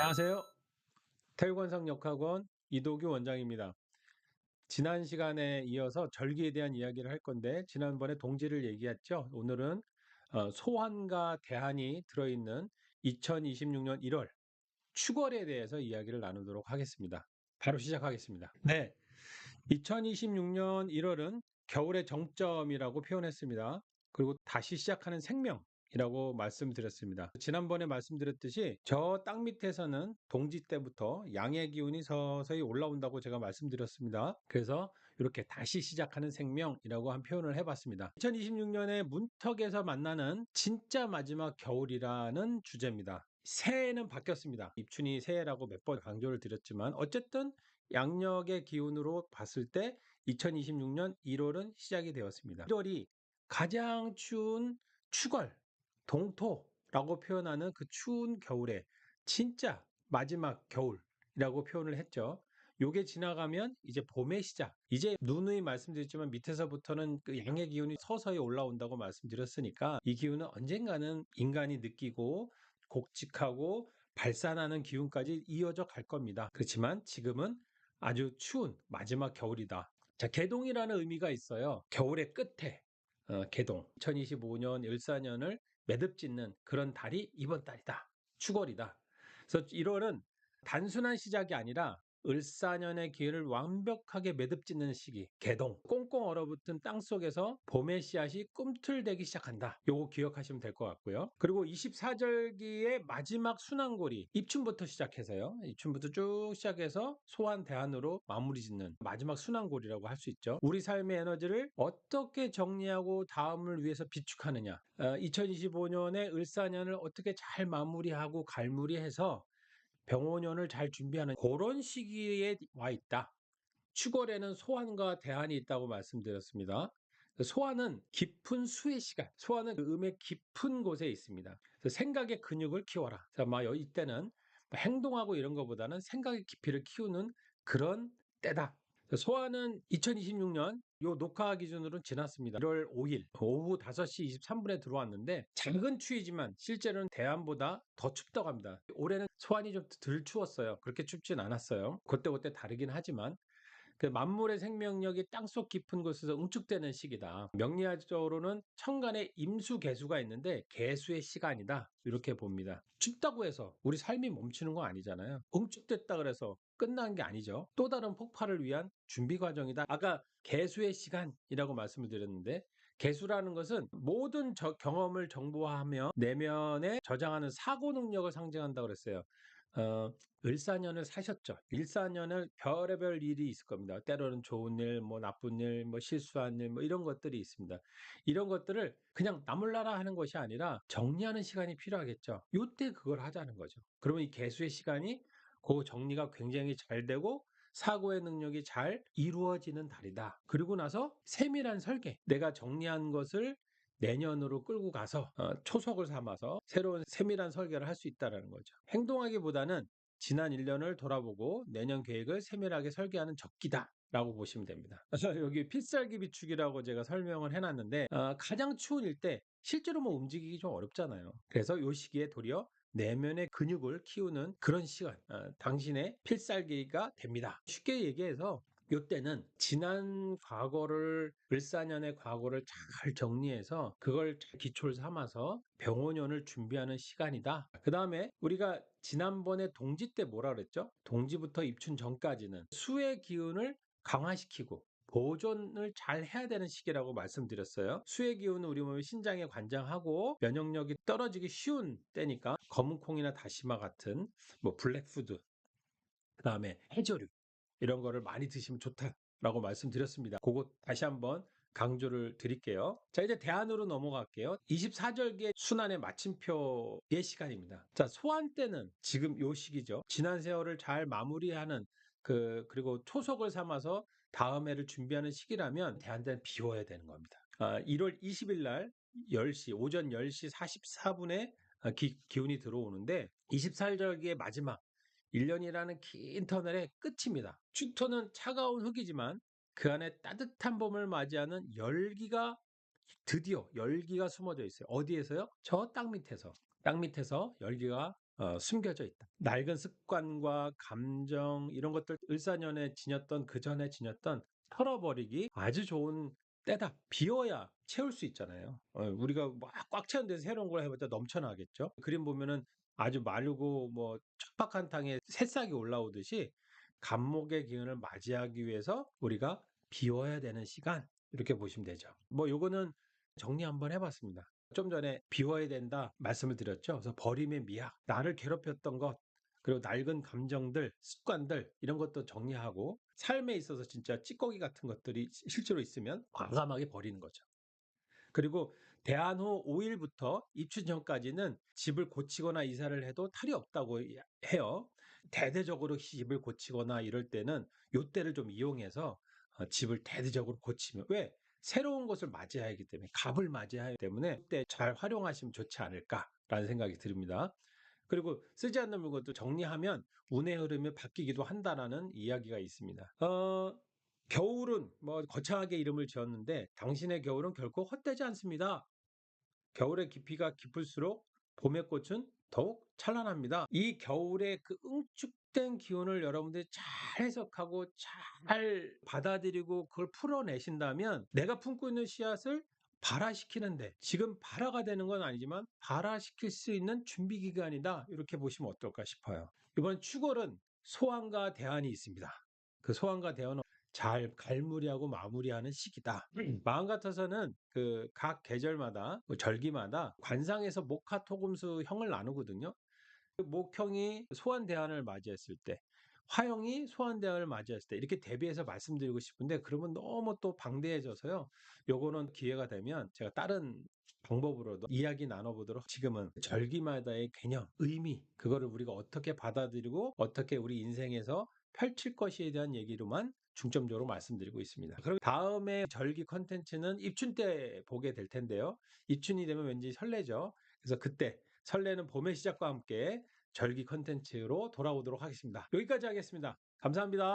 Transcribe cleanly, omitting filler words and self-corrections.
안녕하세요. 태육원상역학원 이도규 원장입니다. 지난 시간에 이어서 절기에 대한 이야기를 할 건데 지난번에 동지를 얘기했죠. 오늘은 소환과 대한이 들어있는 2026년 1월 축월에 대해서 이야기를 나누도록 하겠습니다. 바로 시작하겠습니다. 네, 2026년 1월은 겨울의 정점이라고 표현했습니다. 그리고 다시 시작하는 생명이라고 말씀드렸습니다. 지난번에 말씀드렸듯이 저 땅 밑에서는 동지 때부터 양의 기운이 서서히 올라온다고 제가 말씀드렸습니다. 그래서 이렇게 다시 시작하는 생명이라고 한 표현을 해봤습니다. 2026년에 문턱에서 만나는 진짜 마지막 겨울이라는 주제입니다. 새해는 바뀌었습니다. 입춘이 새해라고 몇 번 강조를 드렸지만 어쨌든 양력의 기운으로 봤을 때 2026년 1월은 시작이 되었습니다. 1월이 가장 추운 축월, 동토라고 표현하는 그 추운 겨울의 진짜 마지막 겨울이라고 표현을 했죠. 요게 지나가면 이제 봄의 시작. 이제 누누이 말씀드렸지만 밑에서부터는 그 양의 기운이 서서히 올라온다고 말씀드렸으니까 이 기운은 언젠가는 인간이 느끼고 곡직하고 발산하는 기운까지 이어져 갈 겁니다. 그렇지만 지금은 아주 추운 마지막 겨울이다. 자, 개동이라는 의미가 있어요. 겨울의 끝에 개동. 2025년 을사년을 매듭짓는 그런 달이 이번 달이다. 축월이다. 그래서 1월은 단순한 시작이 아니라 을사년의 기회를 완벽하게 매듭짓는 시기, 개동. 꽁꽁 얼어붙은 땅 속에서 봄의 씨앗이 꿈틀대기 시작한다. 요거 기억하시면 될 것 같고요. 그리고 24절기의 마지막 순환고리, 입춘부터 시작해서요. 입춘부터 쭉 시작해서 소환 대한으로 마무리 짓는 마지막 순환고리라고 할 수 있죠. 우리 삶의 에너지를 어떻게 정리하고 다음을 위해서 비축하느냐. 2025년에 을사년을 어떻게 잘 마무리하고 갈무리해서 병오년을 잘 준비하는 그런 시기에 와 있다. 축월에는 소환과 대한이 있다고 말씀드렸습니다. 소환은 깊은 수의 시간, 소환은 그 음의 깊은 곳에 있습니다. 그래서 생각의 근육을 키워라. 이때는 행동하고 이런 것보다는 생각의 깊이를 키우는 그런 때다. 소환은 2026년 요 녹화 기준으로는 지났습니다. 1월 5일 오후 5시 23분에 들어왔는데 작은 추위지만 실제로는 대한보다 더 춥다고 합니다. 올해는 소환이 좀 덜 추웠어요. 그렇게 춥진 않았어요. 그때그때 다르긴 하지만 그 만물의 생명력이 땅속 깊은 곳에서 응축되는 시기다. 명리학적으로는 천간에 임수 개수가 있는데 개수의 시간이다. 이렇게 봅니다. 춥다고 해서 우리 삶이 멈추는 건 아니잖아요. 응축됐다 그래서 끝난 게 아니죠. 또 다른 폭발을 위한 준비 과정이다. 아까 개수의 시간이라고 말씀을 드렸는데 개수라는 것은 모든 경험을 정보화하며 내면에 저장하는 사고 능력을 상징한다고 그랬어요. 을사년을 사셨죠. 일사년을 별의별 일이 있을 겁니다. 때로는 좋은 일, 뭐 나쁜 일, 뭐 실수한 일, 뭐 이런 것들이 있습니다. 이런 것들을 그냥 나몰라라 하는 것이 아니라 정리하는 시간이 필요하겠죠. 요때 그걸 하자는 거죠. 그러면 이 개수의 시간이 그 정리가 굉장히 잘 되고 사고의 능력이 잘 이루어지는 달이다. 그리고 나서 세밀한 설계, 내가 정리한 것을 내년으로 끌고 가서 초석을 삼아서 새로운 세밀한 설계를 할 수 있다는 거죠. 행동하기보다는 지난 1년을 돌아보고 내년 계획을 세밀하게 설계하는 적기다. 라고 보시면 됩니다. 그래서 여기 필살기 비축이라고 제가 설명을 해놨는데 가장 추운 일 때 실제로 뭐 움직이기 좀 어렵잖아요. 그래서 이 시기에 도리어 내면의 근육을 키우는 그런 시간, 당신의 필살기가 됩니다. 쉽게 얘기해서 요때는 지난 과거를 을사년의 과거를 잘 정리해서 그걸 잘 기초를 삼아서 병오년을 준비하는 시간이다. 그 다음에 우리가 지난번에 동지 때 뭐라 그랬죠? 동지부터 입춘 전까지는 수의 기운을 강화시키고 보존을 잘 해야 되는 시기라고 말씀드렸어요. 수의 기운은 우리 몸의 신장에 관장하고 면역력이 떨어지기 쉬운 때니까 검은콩이나 다시마 같은 뭐 블랙푸드, 그 다음에 해조류 이런 거를 많이 드시면 좋다라고 말씀드렸습니다. 그거 다시 한번 강조를 드릴게요. 자, 이제 대안으로 넘어갈게요. 24절기의 순환의 마침표의 시간입니다. 자, 소환 때는 지금 요 시기죠. 지난 세월을 잘 마무리하는 그리고 초석을 삼아서 다음 해를 준비하는 시기라면 대한대는 비워야 되는 겁니다. 1월 20일 날 10시, 오전 10시 44분에 기운이 들어오는데 24절기의 마지막 1년이라는 긴 터널의 끝입니다. 춘토는 차가운 흙이지만 그 안에 따뜻한 봄을 맞이하는 열기가 드디어 열기가 숨어져 있어요. 어디에서요? 저 땅 밑에서. 땅 밑에서 열기가 숨겨져 있다. 낡은 습관과 감정 이런 것들 을사년에 지녔던 그 전에 지녔던 털어버리기 아주 좋은 때다. 비워야 채울 수 있잖아요. 우리가 막 꽉 채운 데서 새로운 걸 해봤자 넘쳐나겠죠. 그림 보면은 아주 마르고 뭐 척박한 땅에 새싹이 올라오듯이 감목의 기운을 맞이하기 위해서 우리가 비워야 되는 시간 이렇게 보시면 되죠. 뭐 요거는 정리 한번 해봤습니다. 좀 전에 비워야 된다 말씀을 드렸죠. 그래서 버림의 미학, 나를 괴롭혔던 것, 그리고 낡은 감정들, 습관들 이런 것도 정리하고 삶에 있어서 진짜 찌꺼기 같은 것들이 실제로 있으면 과감하게 버리는 거죠. 그리고 대안 후 5일부터 입춘 전까지는 집을 고치거나 이사를 해도 탈이 없다고 해요. 대대적으로 집을 고치거나 이럴 때는 요 때를 좀 이용해서 집을 대대적으로 고치면 왜? 새로운 것을 맞이해야 하기 때문에 갑을 맞이해야 하기 때문에 그때 잘 활용하시면 좋지 않을까라는 생각이 듭니다. 그리고 쓰지 않는 물건도 정리하면 운의 흐름이 바뀌기도 한다라는 이야기가 있습니다. 겨울은 뭐 거창하게 이름을 지었는데 당신의 겨울은 결코 헛되지 않습니다. 겨울의 깊이가 깊을수록 봄의 꽃은 더욱 찬란합니다. 이 겨울의 그 응축된 기운을 여러분들이 잘 해석하고 잘 받아들이고 그걸 풀어내신다면 내가 품고 있는 씨앗을 발화시키는데 지금 발화가 되는 건 아니지만 발화시킬 수 있는 준비 기간이다. 이렇게 보시면 어떨까 싶어요. 이번 축월은 소환과 대안이 있습니다. 그 소환과 대안은 잘 갈무리하고 마무리하는 시기다. 마음 같아서는 그 각 계절마다 그 절기마다 관상에서 목화토금수 형을 나누거든요. 그 목형이 소환대한을 맞이했을 때, 화형이 소환대한을 맞이했을 때 이렇게 대비해서 말씀드리고 싶은데 그러면 너무 또 방대해져서요. 요거는 기회가 되면 제가 다른 방법으로도 이야기 나눠보도록 지금은 절기마다의 개념, 의미 그거를 우리가 어떻게 받아들이고 어떻게 우리 인생에서 펼칠 것에 대한 얘기로만 중점적으로 말씀드리고 있습니다. 그럼 다음에 절기 컨텐츠는 입춘 때 보게 될 텐데요. 입춘이 되면 왠지 설레죠. 그래서 그때 설레는 봄의 시작과 함께 절기 컨텐츠로 돌아오도록 하겠습니다. 여기까지 하겠습니다. 감사합니다.